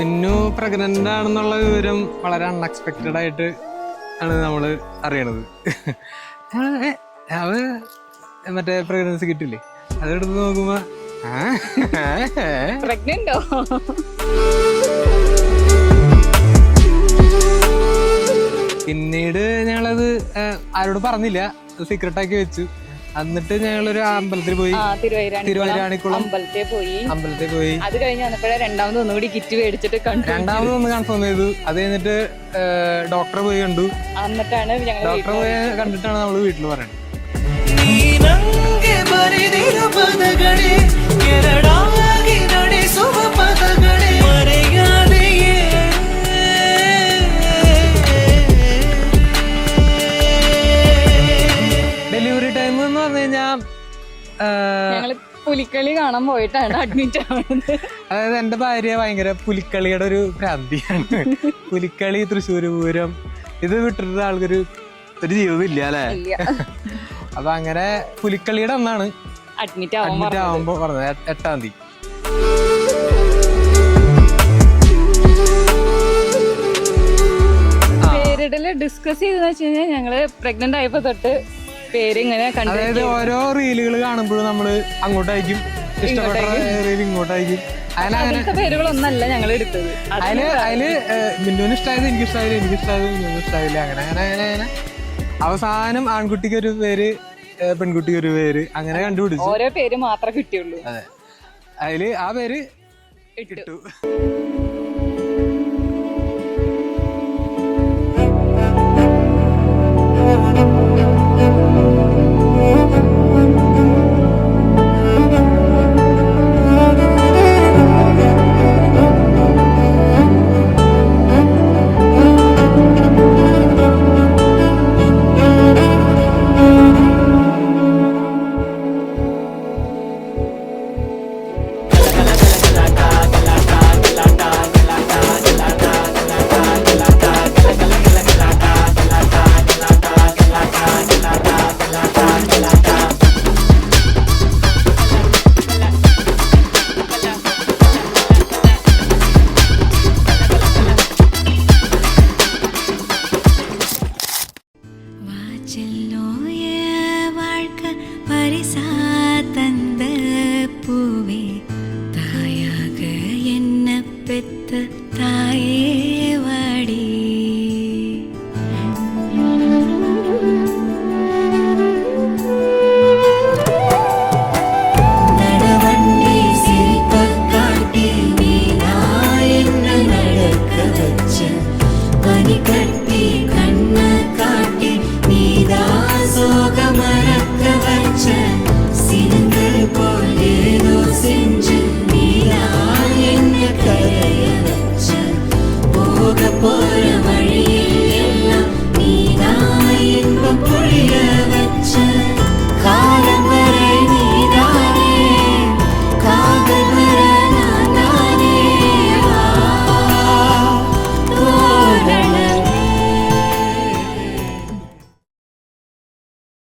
മിന്നു pregnant ആണെന്നുള്ള വിവരം വളരെ അൺഎക്സ്പെക്റ്റഡ് ആയിട്ട് ആണ് നമ്മള് അറിയണത്. അവ മറ്റേ പ്രഗ്നൻസി കിട്ടില്ലേ, അതെടുത്ത് നോക്കുമ്പോ പ്രഗ്നന്റോ? പിന്നീട് ഞങ്ങളത് ആരോട് പറഞ്ഞില്ല, സീക്രട്ട് ആക്കി വെച്ചു. എന്നിട്ട് ഞങ്ങളൊരു അമ്പലത്തിൽ പോയി, തിരുവൈരാണിക്കുളം അമ്പലത്തിൽ പോയി. അത് കഴിഞ്ഞ് രണ്ടാമത് ഒന്നുകൂടി കിറ്റ് മേടിച്ചിട്ട് രണ്ടാമത് ഒന്ന് കൺഫേം ചെയ്തു. അത് കഴിഞ്ഞിട്ട് ഡോക്ടറെ പോയി കണ്ടു. എന്നിട്ടാണ് ഡോക്ടറെ പോയി കണ്ടിട്ടാണ് നമ്മള് വീട്ടിൽ പറയണത്. ഡെലിവറി ടൈം എന്ന് പറഞ്ഞു കഴിഞ്ഞാൽ പുലിക്കളി കാണാൻ പോയിട്ടാണ് അഡ്മിറ്റ് ആവുന്നത്. അതായത് എന്റെ ഭാര്യ ഭയങ്കര പുലിക്കളിയുടെ ഒരു ഭ്രാന്തിയാണ്. പുലിക്കളി, തൃശ്ശൂര് പൂരം, ഇത് വിട്ടിട്ട് ആൾക്കൊരു ജീവിതം ഇല്ല അല്ലെ. അപ്പൊ അങ്ങനെ പുലിക്കളിയുടെ ഒന്നാണ് അഡ്മിറ്റ് ആവുമ്പോ പറഞ്ഞത് 8-ാം തീയതി. പേരിടല് ഡിസ്കസ് ചെയ്തെന്ന് വെച്ച് കഴിഞ്ഞാൽ ഞങ്ങള് പ്രഗ്നന്റ് ആയപ്പോ തൊട്ട് പേര് ഇങ്ങനെ അതായത് ഓരോ റീലുകൾ കാണുമ്പോഴും നമ്മള് അങ്ങോട്ടായിരിക്കും ഇഷ്ടപ്പെട്ട റീൽ ഇങ്ങോട്ടായിരിക്കും. അങ്ങനത്തെ പേരുകളൊന്നല്ല ഞങ്ങൾ എടുത്തത്. അതില് മിന്നുവിന് ഇഷ്ടമായത് എനിക്ക് ഇഷ്ടമായില്ല, എനിക്ക് ഇഷ്ടമായത് മിന്നുവിന് ഇഷ്ടമായില്ല. അങ്ങനെ അങ്ങനെ അങ്ങനെ അങ്ങനെ അവസാനം ആൺകുട്ടിക്ക് ഒരു പേര്, പെൺകുട്ടിക്ക് ഒരു പേര്, അങ്ങനെ കണ്ടുപിടിച്ചു. ഓരോ പേര് മാത്രമേ കിട്ടിയുള്ളൂ. അതെ, അതില് ആ പേര് കിട്ടു.